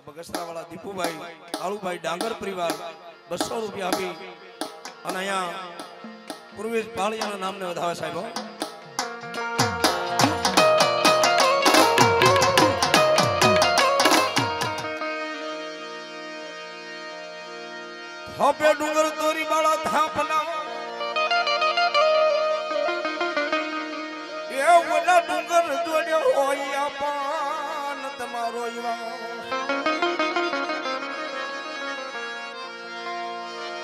બગસરાવાળા દીપુભાઈ કાળુભાઈ ડાંગર પરિવાર 200 રૂપિયા આપી અને અહીંયા પૂર્વેશ પાળિયાના નામને વધાવે સાહેબ થાપે ડુંગર દોરી બાળા થાપના એ ઓલા ડુંગર જોડ્યો હોય આપણ તમારો ઈવા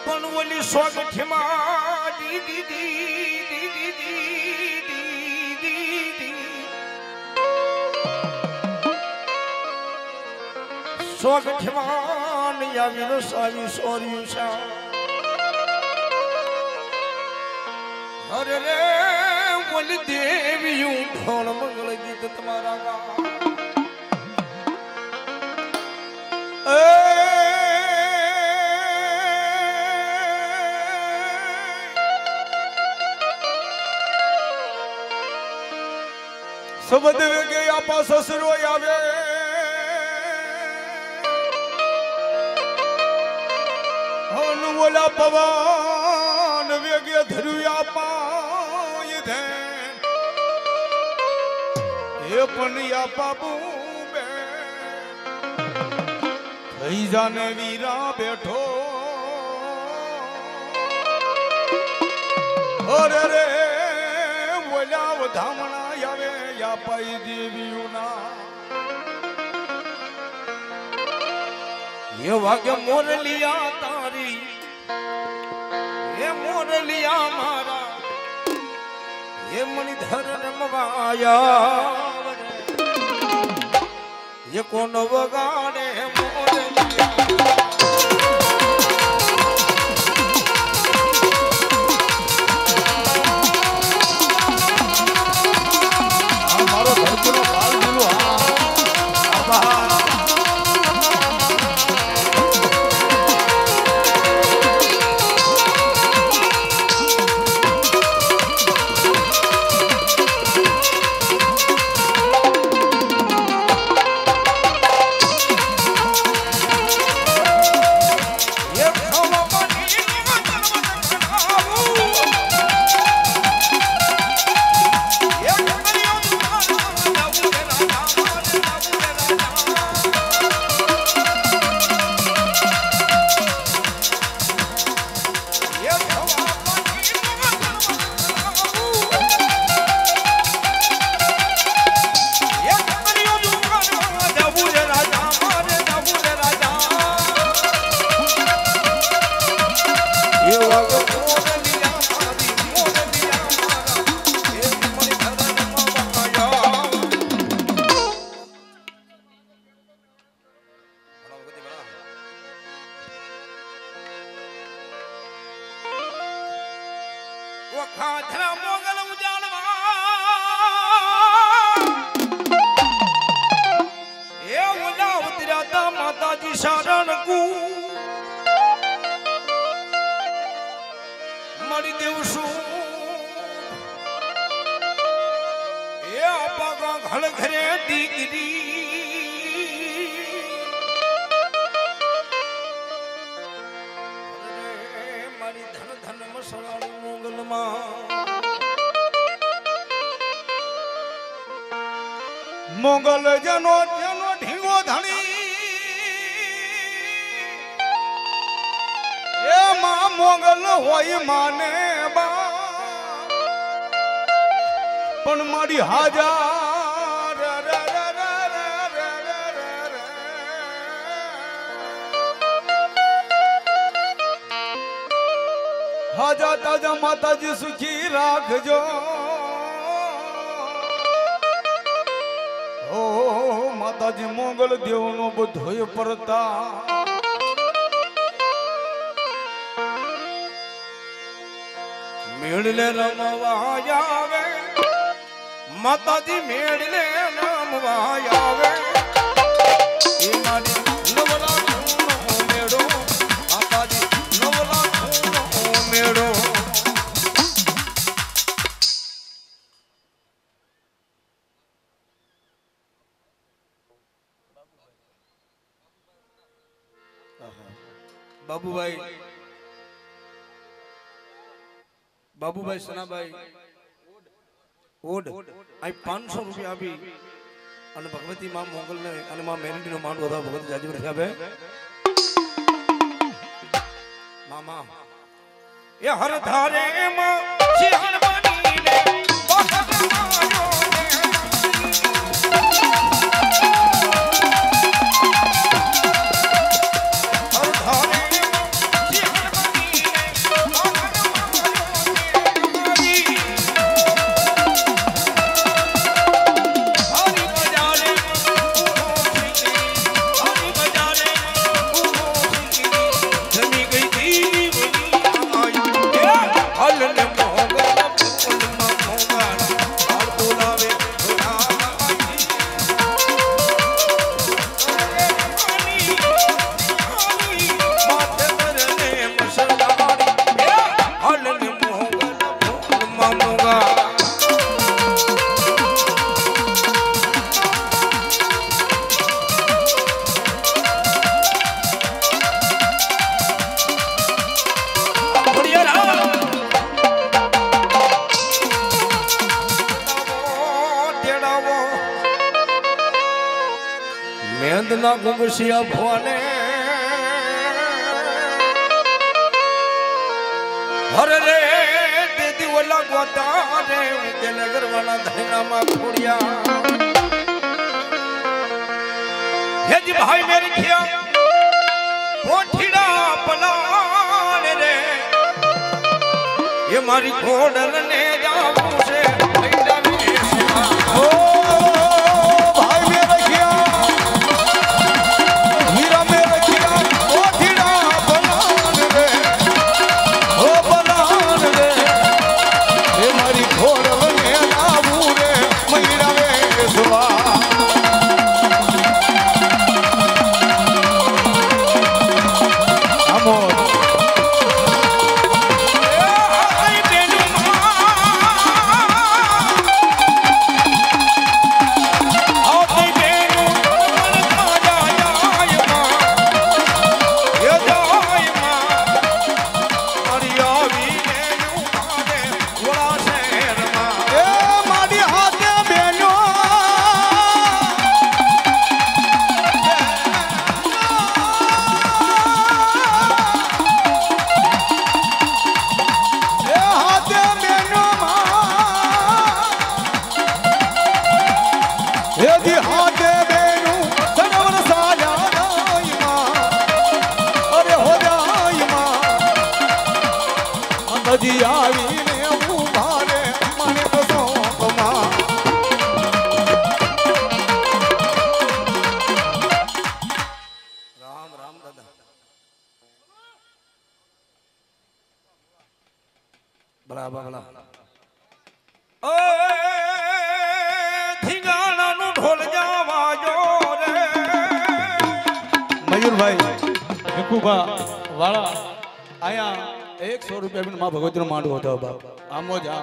પણ ઓલી સ્વાગઠમાં દી દી દી દી દી દી દી સ્વાગઠમાં આવી રસાવી સોર્યું છે અરે રે ઓલી દેવીયું ઢોળ મંગળ ગીત તમારા ગા सबद वेगे आपा ससरो आवे हन बोला पवन वेगे धरु आपा ये धे ये पनिया बाबू बे थई जाने वीरा बैठो अरे रे बोला धामणा आवे या पाई देवीना ये वाक्य मोरलिया तारी ये मोरलिया मारा ये मणिधर रमवाया ये कौन वगाड़े मोरलिया वखाधरा मोगल उजाड़वा ये उला उतराता माता जी शरण को मरी देवसु ये आपा का घर घरे दीगिरी मारी धन धन मसवाड़ी मोगल मोगल जनो जनो ढींगो धनी ए मां मोगल होई माने बा पण मारी हाजार हाजा ताजा माता जी सुखी राखजो ओ माता जी मोगल देव नो बधोय परता મેળલે રમવા આવે માતાજી મેળલે રમવા આવે એ મારી નવલા ખૂણો મેળો માતાજી નવલા ખૂણો મેળો બાબુભાઈ સનાભાઈ ઓડ આ 500 રૂપિયા આપી અને ભગવતી માં મોગલ ને અને માં મેરંડી નો માંડ વધા ભગત જાજીવર સાહેબ મામા એ હર ધારે માં સિંહણ બનીને બહર મારો મેંદના ગુંગસિયા ભવાને હર રે દેદી ઓલા ગોતા રે કે નગર વાળા ધૈણામાં ખોડિયા હેજી ભાઈ મેરી ખિયા કોઠીડા પલાણ રે એ મારી ખોડલ ને જાવું છે ભૈડા ને ઓ હજી આવીને ઉભા રે મને તો શોકમાં રામ રામ દાદા ભલા ભલા ઓ ધીંગાણાનું ઢોલ જાવાજો રે મયુરભાઈ ભીખુભા વાળા આયા 100 રૂપિયા બિન માં ભગવતી નો માંડવો હતો બાપ આમો જા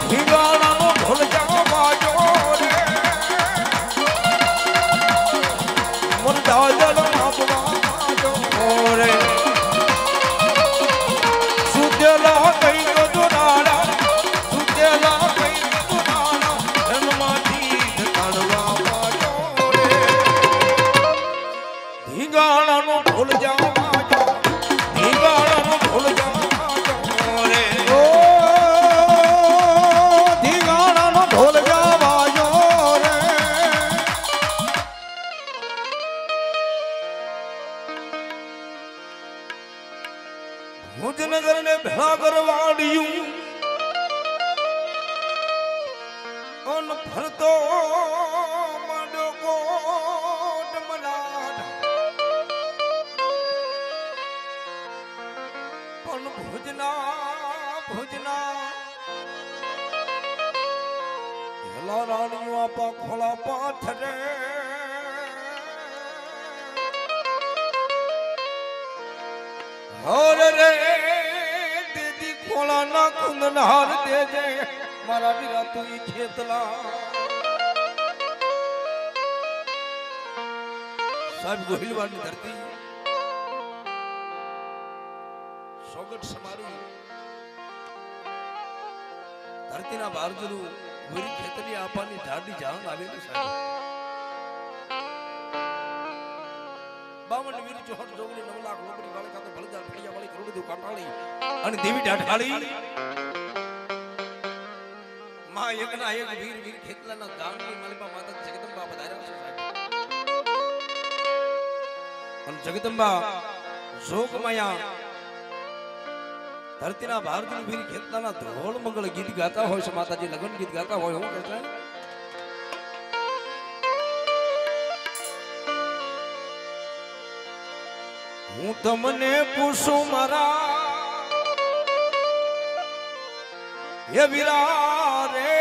ધીંગાણાનો ઢોલ જાવાજો રે મોર દાદલ આપવાજો રે સુતેલા કઈ ગો દોરાડા સુતેલા કઈ ધીંગાણાનો ઢોલ જાવાજો ધીંગાણાનો ઢોલ જાવાજો રે ઓ ધીંગાણાનો ઢોલ જાવાજો રે ભુજનગર ને ભેળા કરવાડ્યું અન ફરતો માંડો રાણીઓ આપા ખોળા પાથરે હર રે દીદી ખોળા ના કુંદન હાર દેજે મારા વીરા તું ઈ ખેતલા સાહેબ ગોહિલવાડની ધરતી સોગટ સમારી ધરતીના બારજનું વીરી ખેતરી આપાની ઢાડી જાણ આવેલી સાહેબ 52 વીર ચોહટ જોગલી 9 લાખ લોબડી વાળે કાતો ભળદાર ફળિયા વાળી કરોડી દુ કાટાળી અને દેવી ઢાઢાળી માં એકના એક વીર વીર ખેતલાના ગામની માલિપા માતા જગદંબા પધાર્યા છે સાહેબ અને જગદંબા જોગમાયા ધરતીના ભારતની વીર ખેતલાના ધોળ મંગળ ગીત ગાતા હોય છે માતાજી લગન ગીત ગાતા હોય હું કહે હું તમને પૂછું મારા એ વીરા રે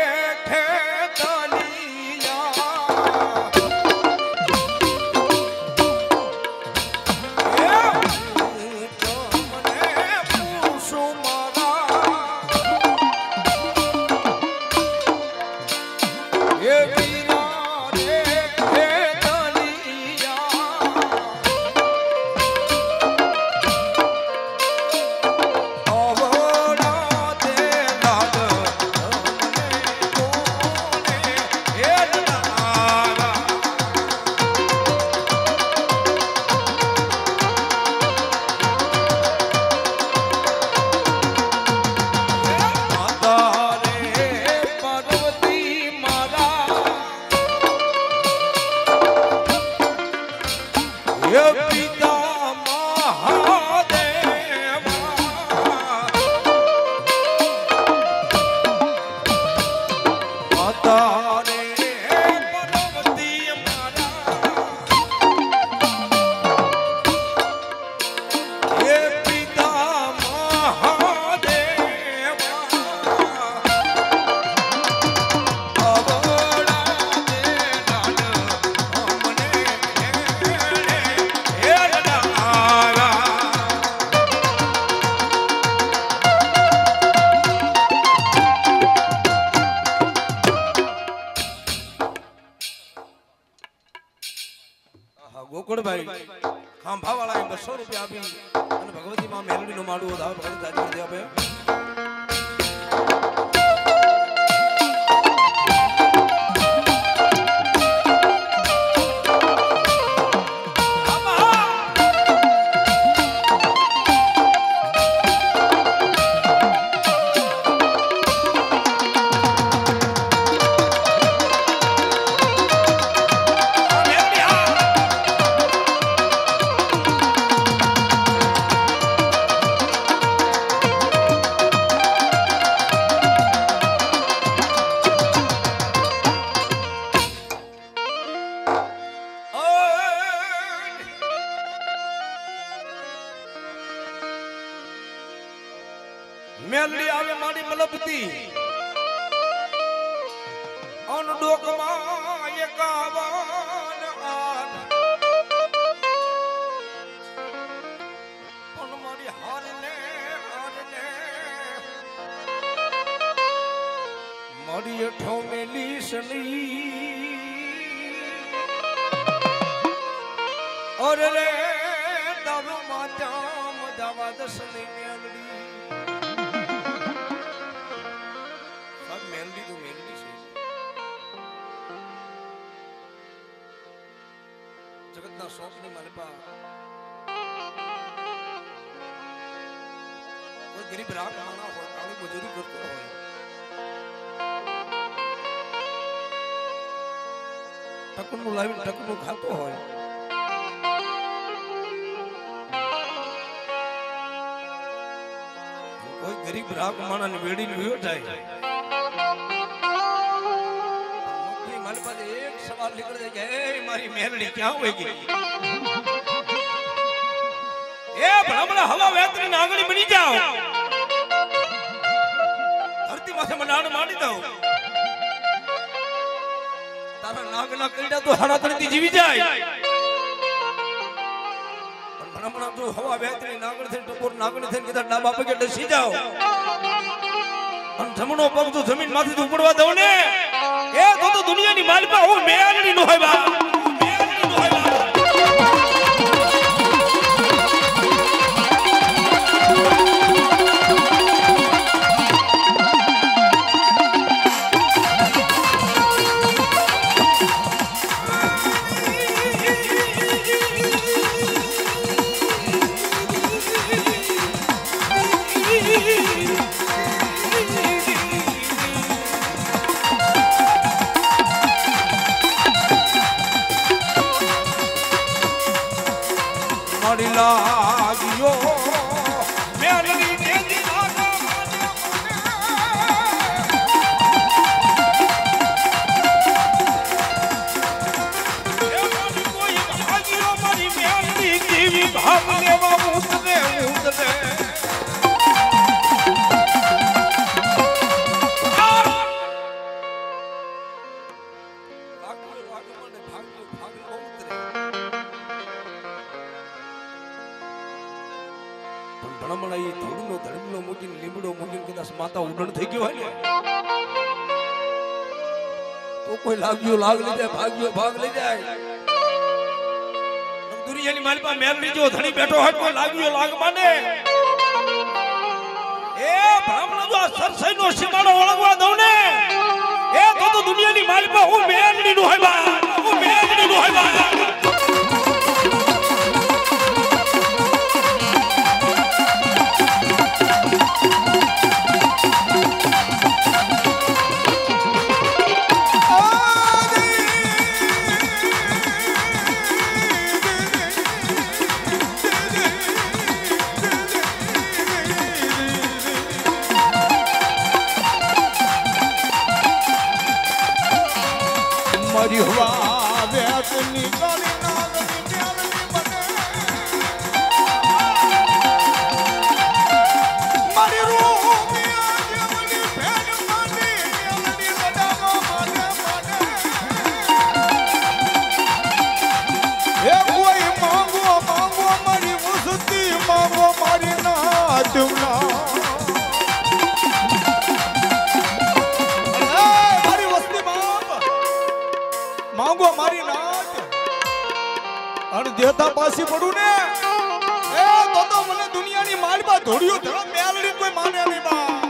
ગોકળભાઈ ખાંભા વાળા 200 રૂપિયા આપી અને ભગવતી માં મેલડી નો માડું વધાવ ભગત જાજી દે આપે મેલડી આવે મારી મલબતી અન ડોકમાં એકાવન આન પણ મારી હારને મારી અઠો મેલી સની ઓર રે તારો માતા મજાવા દસની મેલડી મેલડી તો મેલડી છે જગતના શોખની માલિપા કોઈ ગરીબ રાખ માણા હોય કાળી મજૂરી કરતો હોય ટકનું લાવીને ટકનું ખાતો હોય કોઈ ગરીબ રાખ માણાની વેડીને વિયો જાય એક સવાલ નીકળ જાય એ મારી મેલડી ક્યાં હોય ગઈ એ ભલામણા હવા વેતરી નાગણી બની જાઓ ધરતી માથે મનાડ માંડી દઉં આગલા કઈડા તો હરાતણીથી જીવી જાય પણ ભણા જો હવા બેતરી નાગણ થઈને ટપોર નાગણ થઈને કીધા ડાબા પગે ડસી જાઓ અને જમણો પગ તો જમીન માંથી ઉપડવા દઉં ને એ તો દુનિયાની માલિકા હું મેળની નો હોય બા મેળની નો હોય બા લાગ્યો મેલની તેજી લાગા એ મારી કોઈ ભાગ્યો મારી મેલની દેવી ભાગ લેવા ઉતરે ઉતરે ભણમણાઈ ધૂળનો ધડમલો મૂકીને લીમડો મૂકીને કદાચ માતા ઉડણ થઈ ગયો હોય ને તો કોઈ લાગ્યો લાગ લઈ જાય ભાગ્યો ભાગ લઈ જાય દુનિયાની માલપા મેલડી જો ધણી બેઠો હોય કોઈ લાગ્યો લાગ માને એ બ્રાહ્મણ જો સરસઈનો સીમાડો ઓળંગવા દઉં ને એ તો દુનિયાની માલપા હું મેલડી નું હોય બા હું મેલડી નું હોય બા મારી હવા વેત નીકળી નાગની મેલની બને મારી રૂમિયા જેવલી ભેડ માની મેલની લડામાં માને એ કોઈ માંગો માંગો મારી મુસતી માંગો મારી નાતુના માંગો મારી નાત અને દેતા પાછી પડું ને એ તો મને દુનિયાની માલબા ધોડ્યો ધરો મેલડી કોઈ માને નહીં બા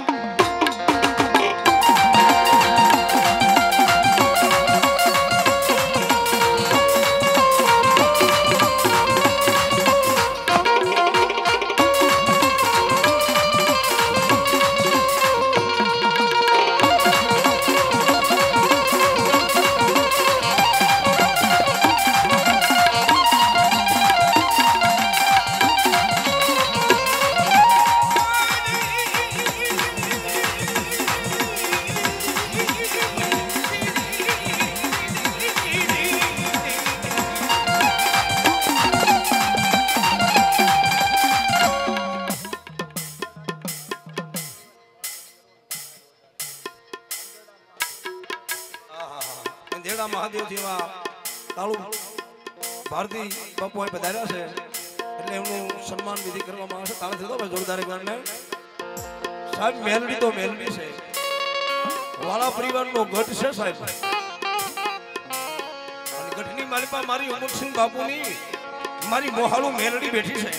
મહાદેવ જેવા કાળુ ભારતી બાપુ અહીં પધાર્યા છે એટલે એમનું સન્માન વિધિ કરવામાં આવશે તાળે થતો ભાઈ જોરદાર ગાનને સાહેબ મેલડી તો મેલડી છે વાળા પરિવારનો ગઢ છે સાહેબ અને ગઢની માલિપા મારી અમરસિંહ બાપુની મારી મોહાળું મેલડી બેઠી છે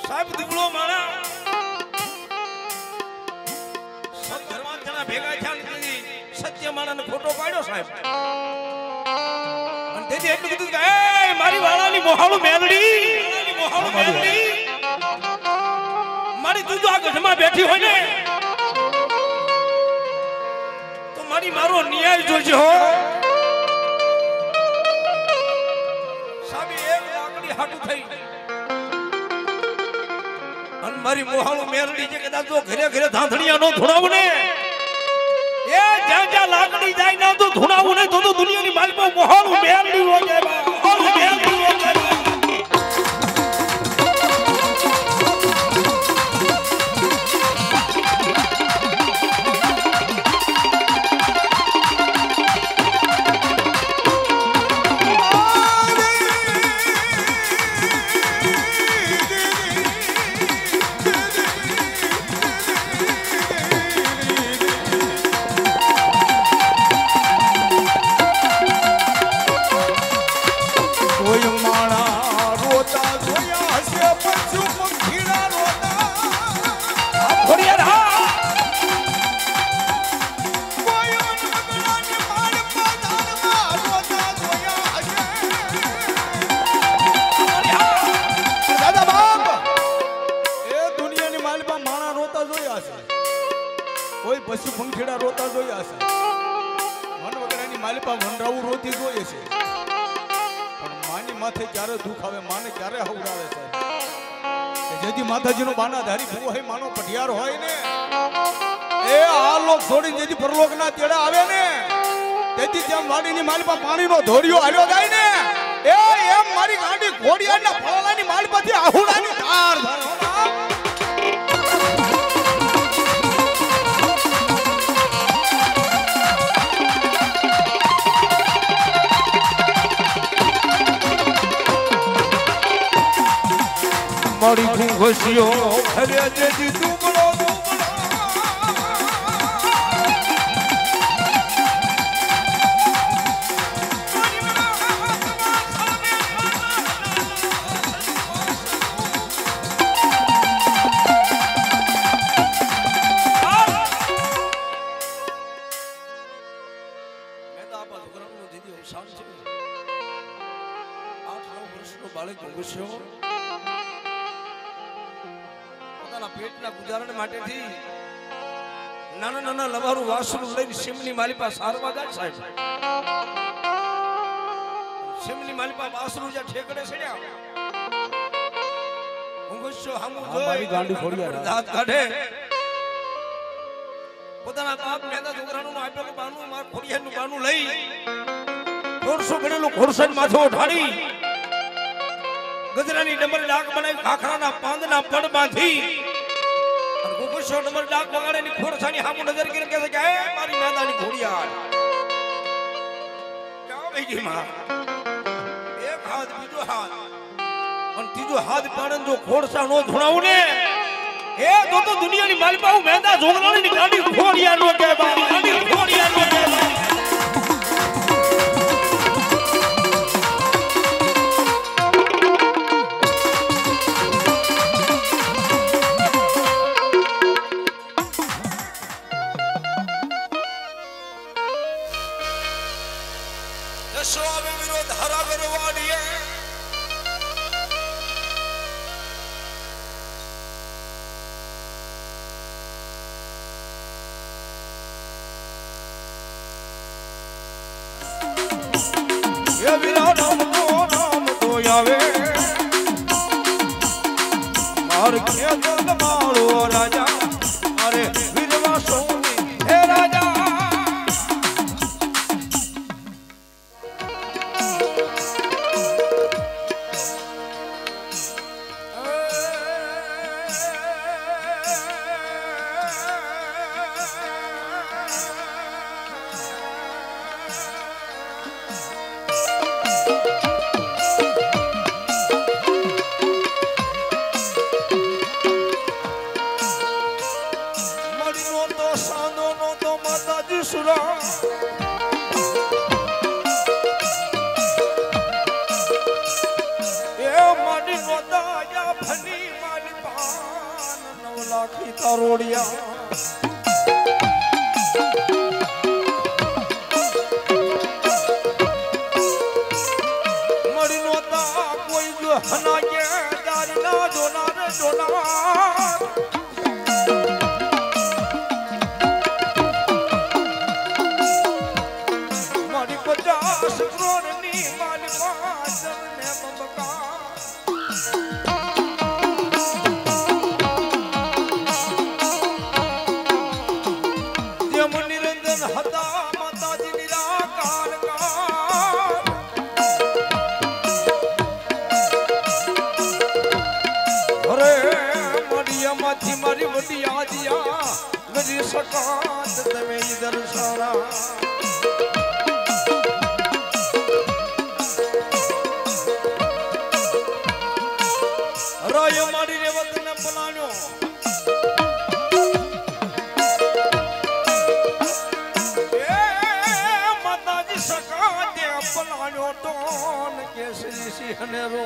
સાહેબ દીકડો મારા ભેગા થયા સત્ય માણસને ફોટો પાડ્યો સાહેબ અને તેથી એટલું કીધું કે એ મારી વાળાની મોહાળું મેલડી મારી તું જો આ ગઢમાં બેઠી હોય ને તો મારી મારો ન્યાય જોજે હો સાબી એક લાકડી હાટું થઈ અને મારી મોહાળું મેલડી છે કદાચ જો ઘરે ઘરે ધાંધણિયા નો ધોડાવું ને એ જ્યાં જ્યાં લાકડી જાય ના તો ધુણાવું નહીં તો દુનિયાની માલિકા મોહાળું મેલડી હો જાય મોહાળું મેલડી હો જાય રોતા જોયા છે મન વગરની માલિપા વનરાવું રોતી જોઈએ છે પણ માની માથે ક્યારે દુખ આવે માને ક્યારે હવડાવે છે કે જેથી માતાજીનો બાના ધારી ભૂ હોય માનો પઢિયાર હોય ને એ આ લોક છોડીને જેથી પરલોકના તેડા આવે ને તેથી જેમ વાડીની માલિપા પાણીનો ધોરિયો હાલ્યો જાય ને એ એમ મારી ગાડી ઘોડિયાના ફળાની માલિપાથી આહુડાની ધાર ધાર મારી ઘુંઘસીઓ અરે જેથી દુબળો બાળક ઘુંઘસ્યો પેટના ગુજારણ માટેથી નાના નાના લવારું વાસણું લઈને સિમની માલિપા સારવા જાય સાહેબ સિમની માલિપા વાસણું જ્યાં ઠેકડે સડ્યા ઘુંઘસ્યો હામુ જોઈ મારી ગાંડી ખોડિયા દાંત કાઢે પોતાના બાપ નેતા છોકરાનું આપેલું બાનું માર ખોડિયાનું બાનું લઈ ખોરસો ગણેલું ખોરસાની માથે ઉઠાડી ગજરાની ડમર ડાક બનાવી ખાખરાના પાંદના પડ બાંધી અને ગુગુશો ડમર ડાક વગાડે ની ખોરસાની સામુ નજર કરીને કહે છે કે એ મારી માતાની ઘોડિયાર ક્યાં વઈ ગઈ માં એક હાથ બીજો હાથ અને ત્રીજો હાથ પાડે જો ખોરસા નો ધોણાવું ને એ તો દુનિયાની માલિપા હું મેંદા જોગરાની ગાડી ઘોડિયાર નો કે બાબા ગાડી ઘોડિયાર નો કે રાજા અરે વીરવા સોની હે રાજા મારી વડી આદિયા ગરી સકાત તમે ઈધર સારા રાય મારી રેવત ને પલાણ્યો એ માતાજી સકાતે પલાણ્યો તો કેસરી સિંહ ને રો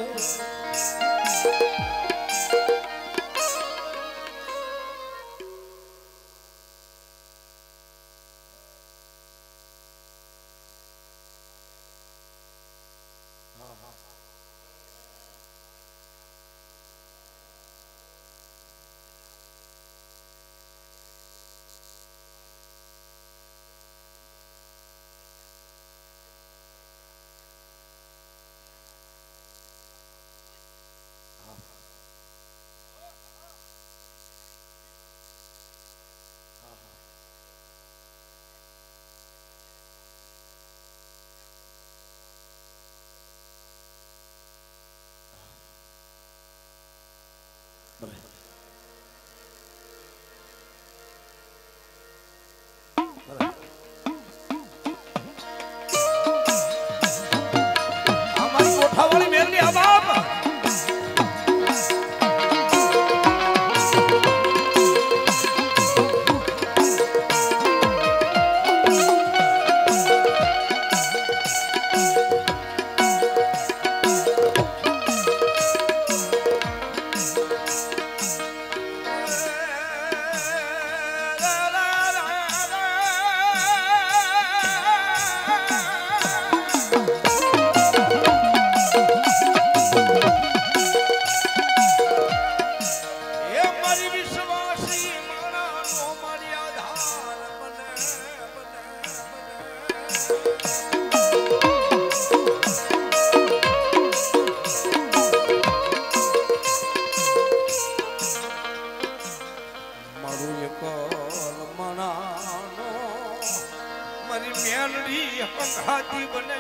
મારી મેલડી હંગાતી બને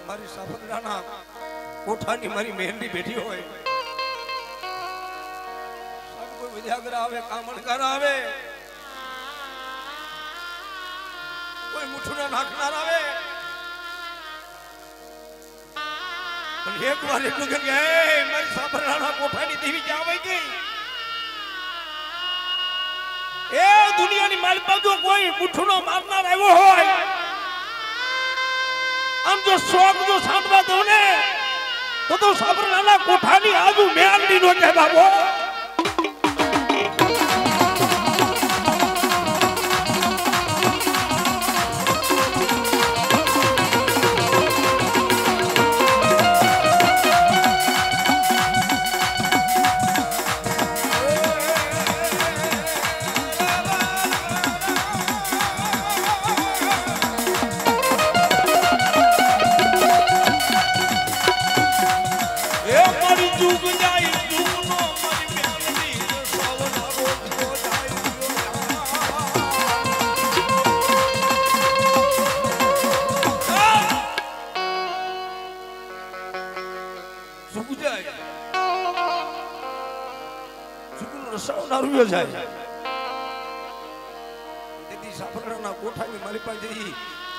મારી સાપરાના કોઠાની મારી મહેંદી બેઠી હોય સબ કોઈ વિદ્યાગર આવે કામણકાર આવે કોઈ મુઠુના નાખનાર આવે પણ એક વાર એટલું કે મારી સાપરાના કોઠાની દેવી ક્યાં વઈ ગઈ એ દુનિયાની માલપા જો કોઈ મુઠુનો મારનાર આવ્યો હોય આમ જો શોખ જો સાંભળવા દો ને તો સાબરલાના કોઠાની આજુ મેલડી નો કે બાબો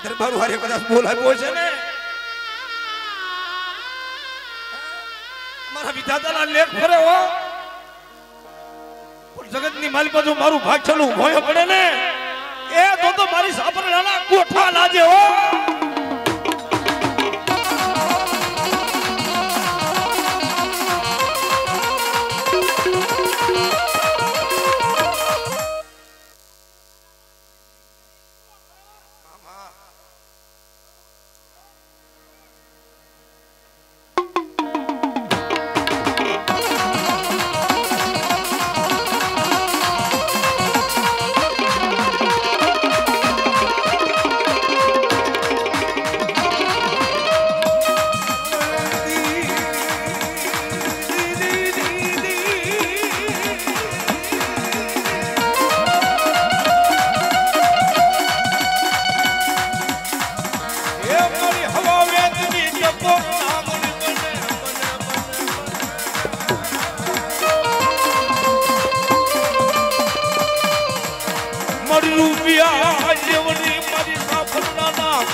દરબાર વારે કદાચ બોલાવ્યો છે ને અમારા વિધાતાના લેખ ફરે હો પણ જગતની માલિક જો મારું ભાગ ચાલુ ભોય પડે ને એ તો મારી સાપરડાના કોઠા લાજે હો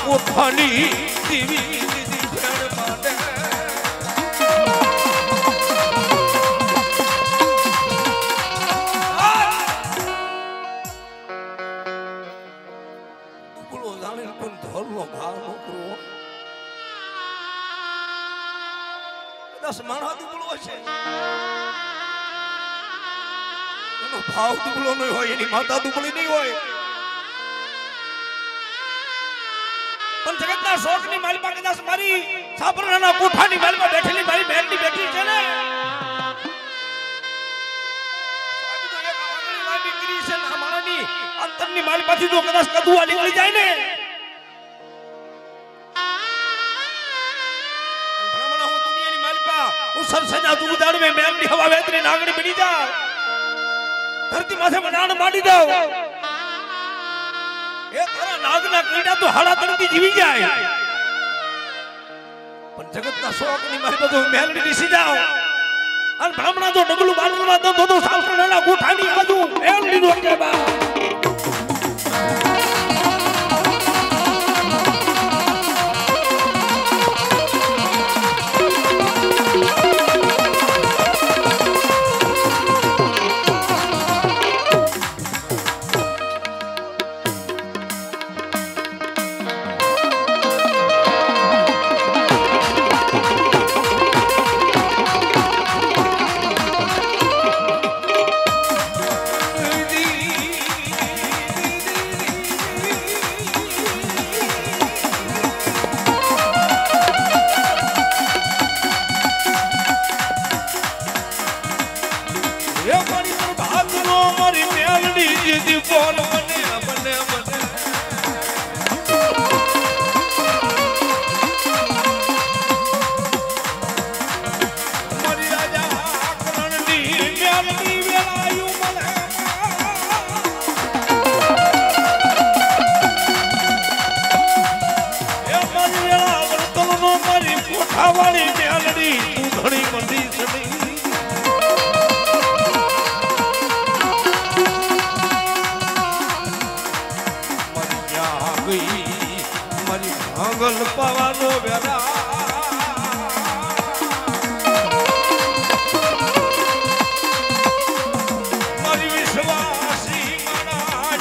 કોઠાની દેવી દીદી ફેર માટે બોલો જાણે પણ ધરનો ભાવ નો કરો કદાચ માણા દુબળો છે એનો ભાવ દુબળો નહીં હોય એની માતા દુબળી નહીં હોય પણ જગતના શોકની માલપા કદાચ મારી સાપરડાના કોઠાની માલપા બેઠેલી મારી બહેનની બેઠી છે ને સાબી તો એક આંગળી લાંબી કરી છે ને મારાની અંતરની માલપાથી જો કદાચ કદુઆ નીકળી જાય ને ભ્રમણા હું દુનિયાની માલપા હું સરસજા તું દાડવે મેમની હવા વેતરી નાગણી બની જા ધરતી માથે બનાણ માંડી દઉં એ તારા નાગના કીડા તો હાડા તણથી જીવી જાય પણ જગતના શોકની મારી બધું મેલડી દીસી જાવ અને બ્રાહ્મણા તો ડગલું બાલમાં તો સાપરડાના કોઠાની આજુ મેલડી નો કે બા એ મારી પ્રભાતનો મારી મેલડી જીજી બોલ મને મને મને મારી રાજા કરણની મેલડી વેલાયું મને એ મારી વેલા વર્તનનો મારી કોઠાવાળી મેલડી તું ઘણી મંદી સડી મંગલ પાવાનો વેરા મારી વિશ્વાસી મારા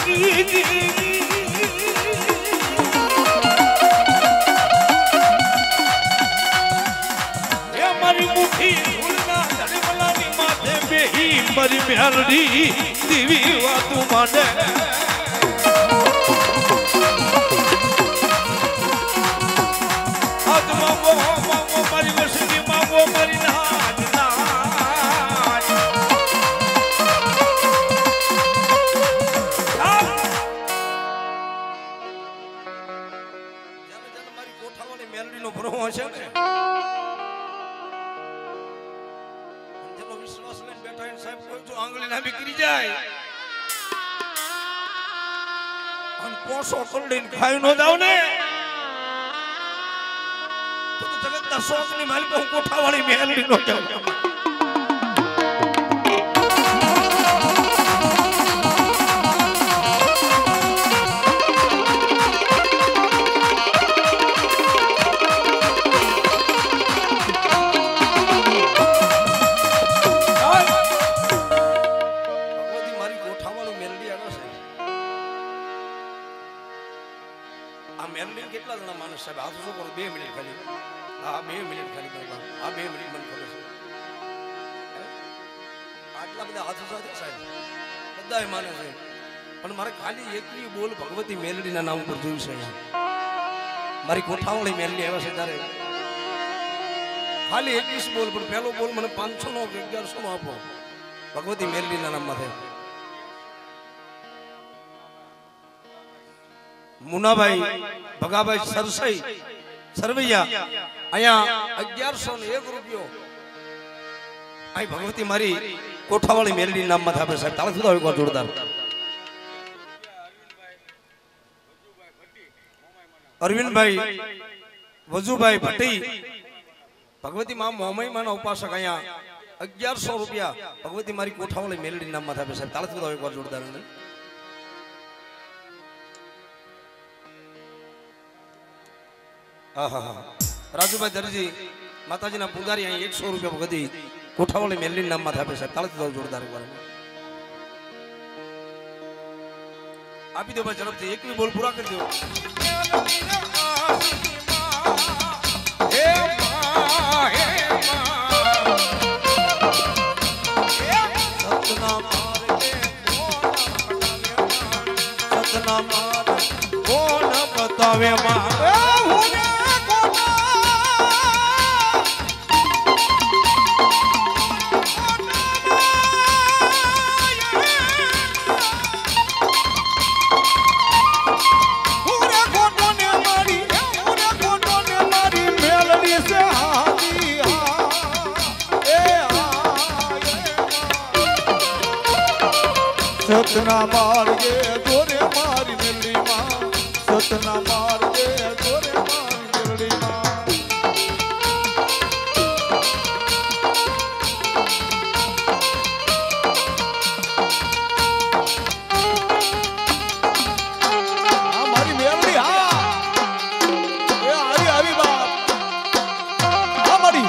એ મારી મુઠી ભૂલના ધડમલાની માથે બેહી મારી મેલડી દીવી વાતું માંડે મારી વસતી માંગો મારી નાચ નાચ મારી કોઠાવાળી મેલડીનો ભરો હશે ને જેનો વિશ્વાસ લઈને બેઠા એને સાહેબ કોઈ જો આંગળી ના બીકરી જાય અને પોસો કરડીને ખાઈ ન જાવ ને જગતના શોખની માલિક હું કોઠાવાળી મેલડી નો જાઉં મારી કોઠાવાળી મેલડી આવે છે આ મેલડી કેટલા જણા માણસ સાહેબ હાથ શું કરો 2 મિનિટ ખાલી આ 2 મિનિટ ખાલી કરવા આ 2 મિનિટ મને ખબર છે આટલા બધા હાથ સાથે સાહેબ બધાય માને છે પણ મારે ખાલી એકલી બોલ ભગવતી મેલડીના નામ ઉપર જોયું છે અહીંયા મારી કોઠાવાળી મેલડી આવે છે ત્યારે ખાલી 21 બોલ પણ પહેલો બોલ મને 500 નો 1100 નો આપો ભગવતી મેલડીના નામમાં છે મુનાભાઈ ભગાભાઈ સરસઈ સરવૈયા અહીંયા 1101 રૂપિયો અહીં ભગવતી મારી કોઠાવાળી મેલડી નામમાં થાપે સાહેબ તાળા સુધા એક વાર જોરદાર અરવિંદભાઈ વજુભાઈ ભટ્ટી ભગવતી માં મોમઈમાના ઉપાસક અહીંયા 1100 રૂપિયા ભગવતી મારી કોઠાવાળી મેલડી નામમાં થાપે સાહેબ તાળા સુધા એક વાર જોરદાર રાજુભાઈ દરજી માતાજીના પૂજારી અહીં 100 રૂપિયા ભગવતી કોઠાવાળી મેલડી નામમાં થાપે સાહેબ તાળા જોરદાર આપી દો ભાઈ ઝડપથી એક બોલ પૂરા કરી દો સતના માર કોણ બતાવે માં સતના માર્ગે દોરે મારી મેલડી માં સતના માર્ગે દોરે મારી મેલડી માં આ મારી મેલડી હા એ આવી આવી બાપ આ મારી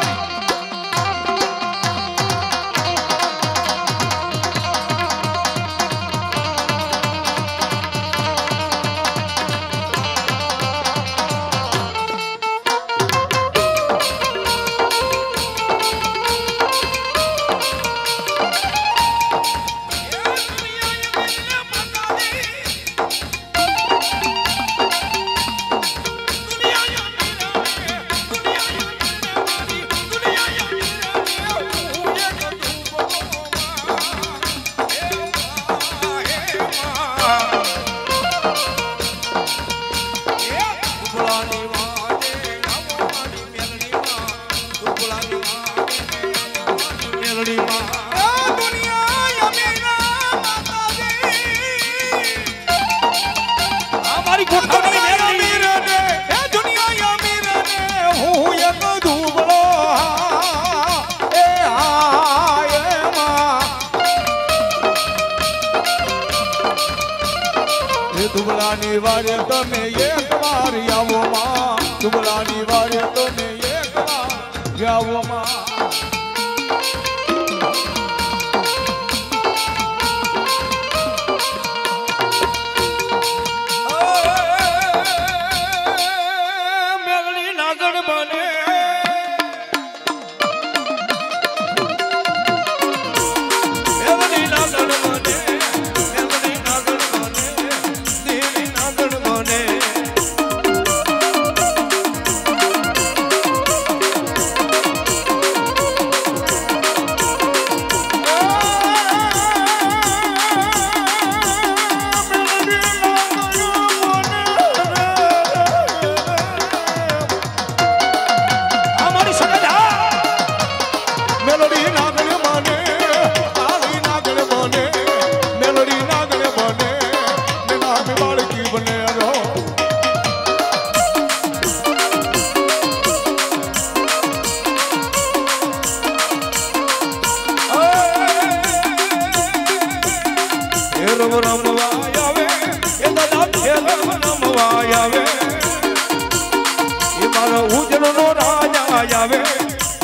દુબળાની વારે તમે એક વાર આવો માં દુબળાની વારે તમે એક વાર આવો માં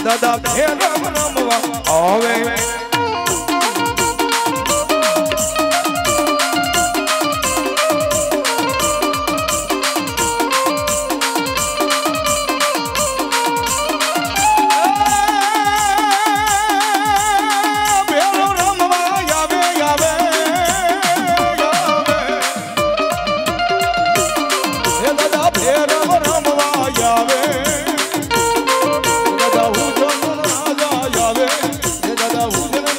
દાદા ભેરવ રમવા આવે દાદા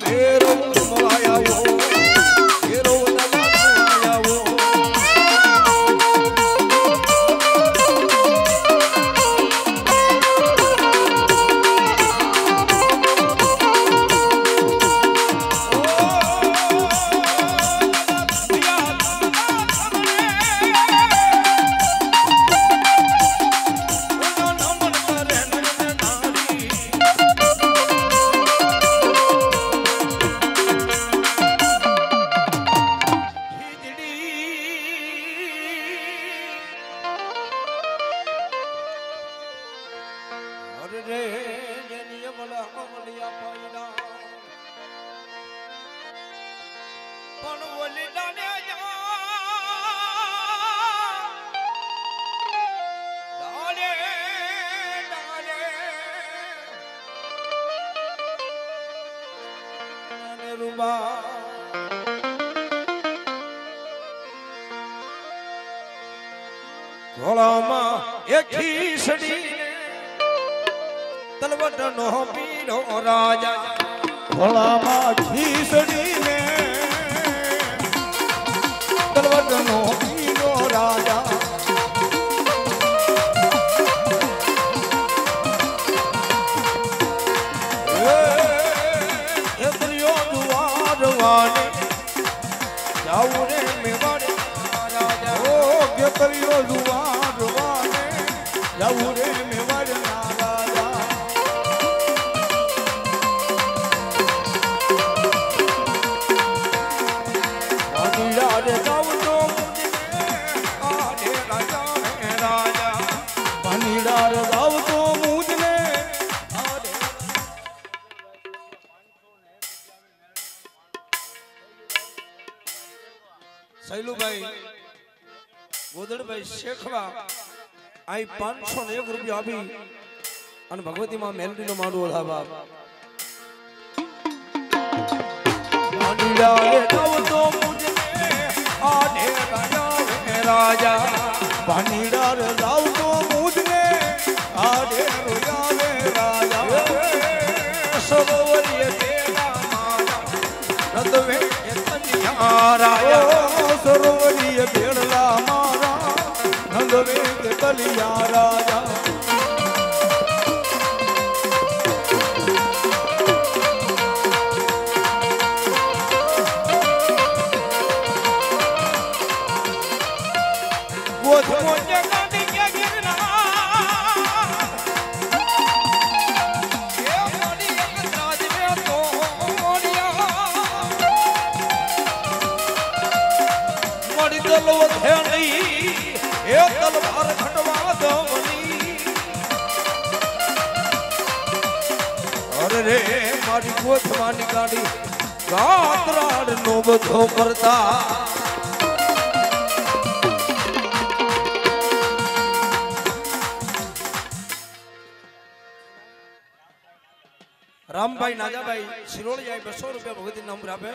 ભેરો મોલાયાવો ભેરો મોલાયાવો ઘોડામાં એક ખીસડી તલવટ નો પીરો રાજા ઘોડામાં ખીસડી ને તલવટ નો પીરો રાજા એ દરિયો દુવાર વાને જાઉં રે મેવાડ રાજા ઓ ગેતરિયો દુવાર વાને જાઉં રે મેવાડ ના રાજા રે જાઉં તો આડે રાજા હે રાજા પાનીડાર ગાવ તો મુજને સૈલુભાઈ ગોદડભાઈ શેખવા આઈ 501 રૂપિયા આપી અને ભગવતી માં મેલડી નો માંડવો થા બાપ માંડીલા રે જાવ તો મુજને આડે રાજા હે રાજા પાનીડાર ગાવ તો મુજને આડે રોયાવે રાજા સરોવરીય દેવા મારા રદવે કન્યા રાજા સરોવરીય ભેળલા મારા નંદવે કલિયા રાજા ગોધમો જગાડી કે ગિરના એ મોડી એક ત્રાજ મે તો મોડિયા મોડી દલો થેણી એ તલવાર ખટવા દમની અરે રે મારી ગોધમાની ગાડી ગાત્રાડ નો બધો કરતા રામભાઈ નાજાભાઈ શિરોળિયા 200 રૂપિયા ભગવતી નંબર આપે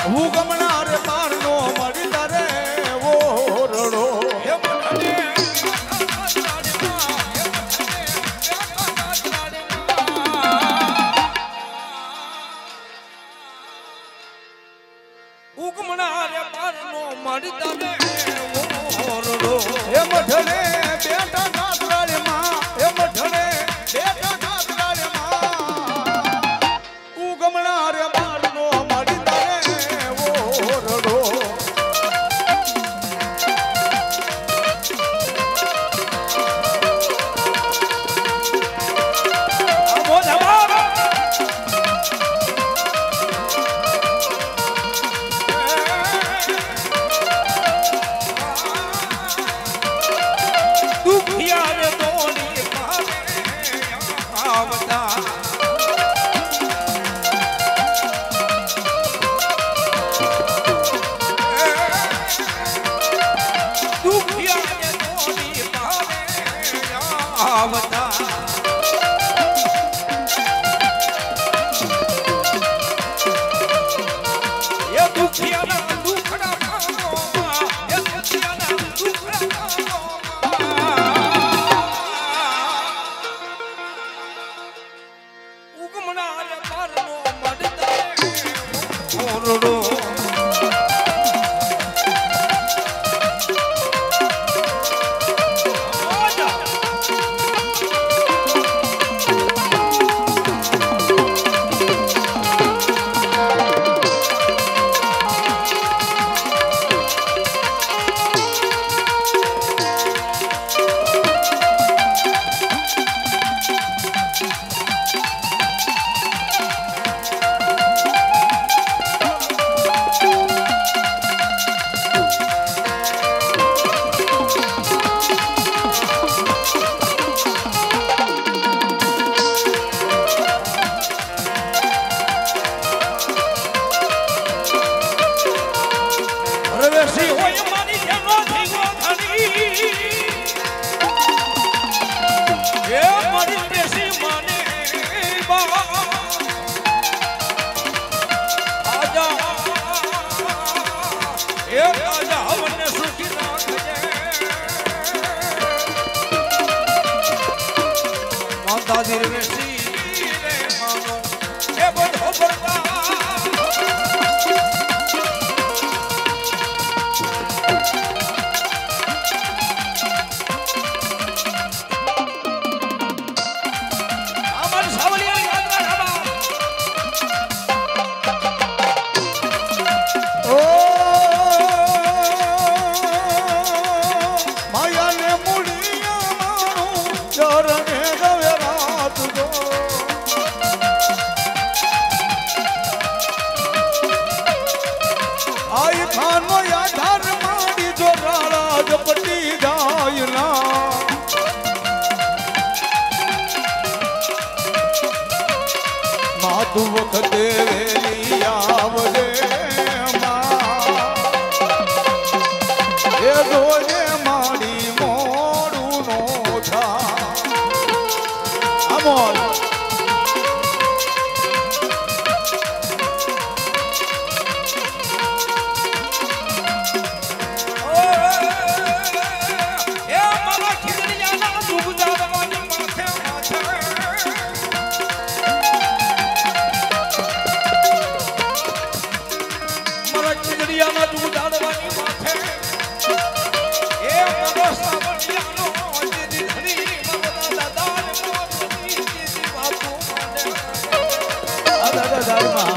હું ગમણા રે પાર નો મળી તારે ઓરડો ઉગમણા રે પાર નો મળી તારે ઓરડો એ મઠને બેટા ગાતરાળે માં એ મઠને બેટા ગાતરાળે માં ઉગમણા રે પાર નો મળી તારે ઓરડો દુખિયાના દુખડા માનોમાં એ દુખિયાના દુખડા માનોમાં ઉગમણા રે પારનો મડતા ઓરડો દાદી વેસી રે માનો એ બધો ભરતા અમાર સાવલિયા યાત્રા ધાબા ઓ માયાને મુડિયા મારું ચરણે ગવે રાત ગો આઈ ખાનો આધાર માડી જો રાળા જપટી જાય ના માતુ વખતે વેલી આવજે એ જોજે મારી મોડું નો થા અમોલ એ મારા ખીજડીયાના દુબદા દવાની માથે માથે મારા ખીજડીયાના દુબદા દવાની માથે એ મારા સાવલિયાનો દીદી ધણી મારા દાદા દીદી બાપુ મને આ દાદા દાદા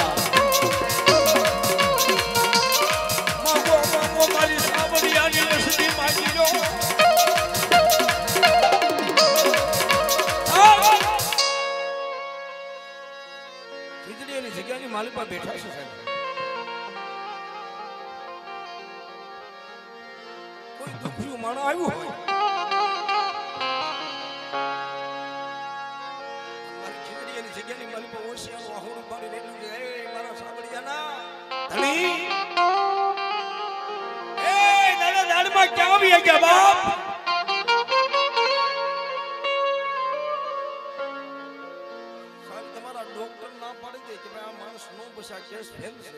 માગો મારી સાવલિયાની લસડી માગી લો ખીજડીયાની જગ્યાની માલિપા બેઠા છે સાહેબ કોઈ દુખિયું માણસ આવ્યું હોય મારી ખીજડીયાની જગ્યાની માલિપા ઓશિયાનું આહોડું પાડી રેલું છે એ મારા સાવલિયાના ધણી એ દાદા દાડમાં ક્યાં આવી ગયા બાપ સાહેબ તમારા ડોક્ટર ના પાડી દે કે ભાઈ આ માણસ નો બસા કેસ ફેલ છે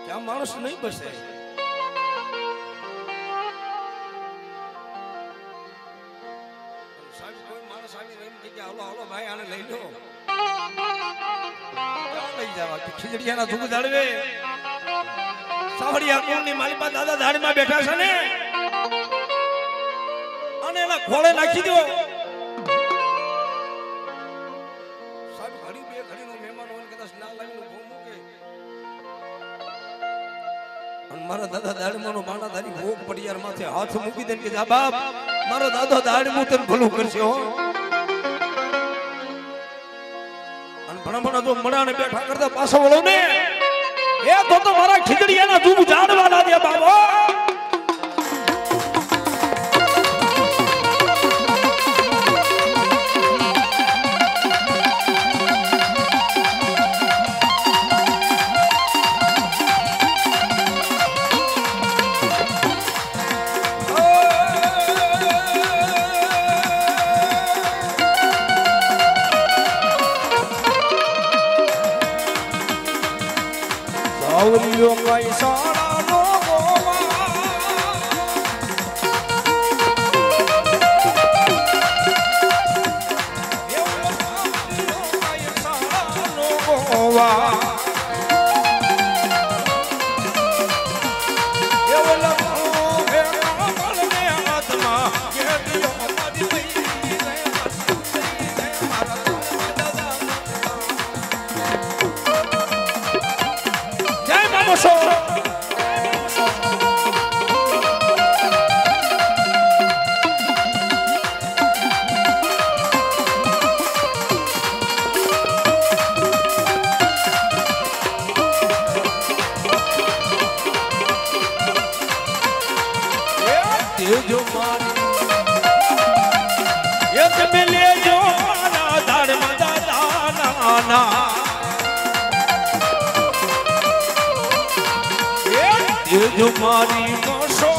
ક્યાં માણસ નહીં બસે સાહેબ કોઈ માણસ આવીને એમ કે હાલો હાલો ભાઈ આને લઈ લો ક્યાં લઈ જવા કે ખીજડીયાના ધૂપ જાળવે સાવડિયા કોણની માલિપા દાદા ધાડમાં બેઠા છે ને અને એના ખોળે નાખી દો સાહેબ ઘડી બે ઘડીનો મહેમાન હોય કદાચ ના લાવીને ભૂ મૂકે અને મારા દાદા દાડમાનો બાણા ધારી ભોગ પડિયાર માથે હાથ મૂકી દે કે જા બાપ મારો દાદો દાડમું તને ભલું કરશે હો અને ભણા તો મડાને બેઠા કરતા પાછો વળો ને એ તો મારા ખીજડીયાના ધૂપ જાડવા ના દે બાબા જો મારી મસો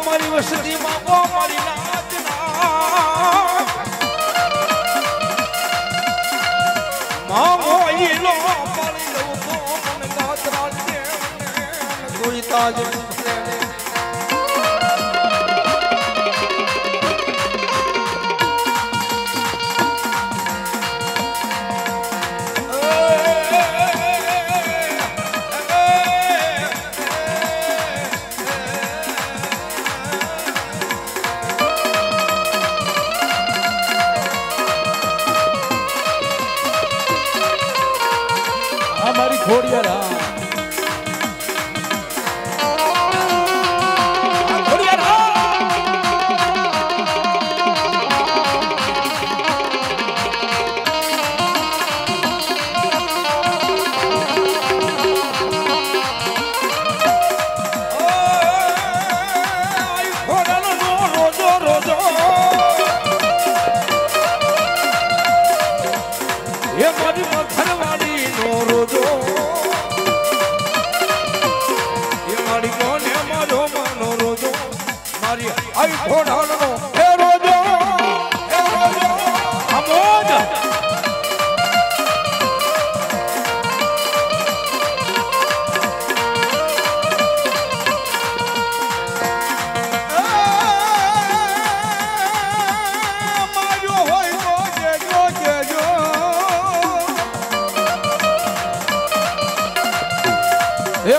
મારી વસતી માંગો મારી માંગો ઈલો પાણી દઉં તો મને ગાતરા દે કોઈ તાજ हमारी घोड़िया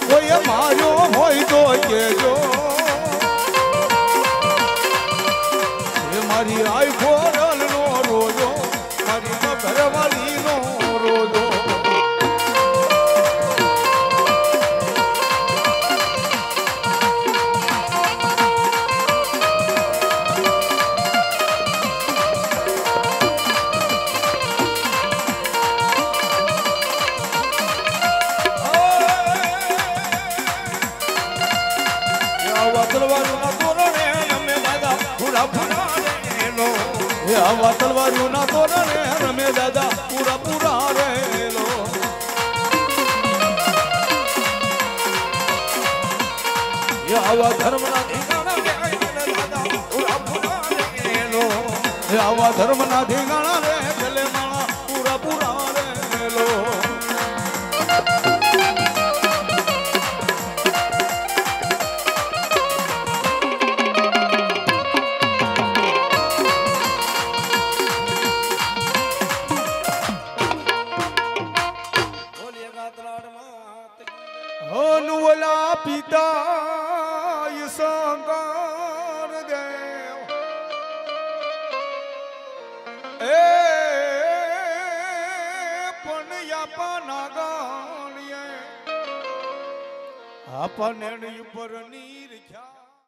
कोई मारो होई तो केजो मारी आई खोरल नो रोजो मारी घरवाली नो रोजो આવા તલવારીઓ ના તોરણે રમે દાદા પૂરા પૂરા રેલો આવા ધર્મના ઠેકાણા પૂરા પૂરા રેલો આવા ધર્મના ઠેકાણા રે ભલે માણા પૂરા પૂરા રેલો હનુવલા પિતા શંકર દેવ એ પાનેણી પર નીર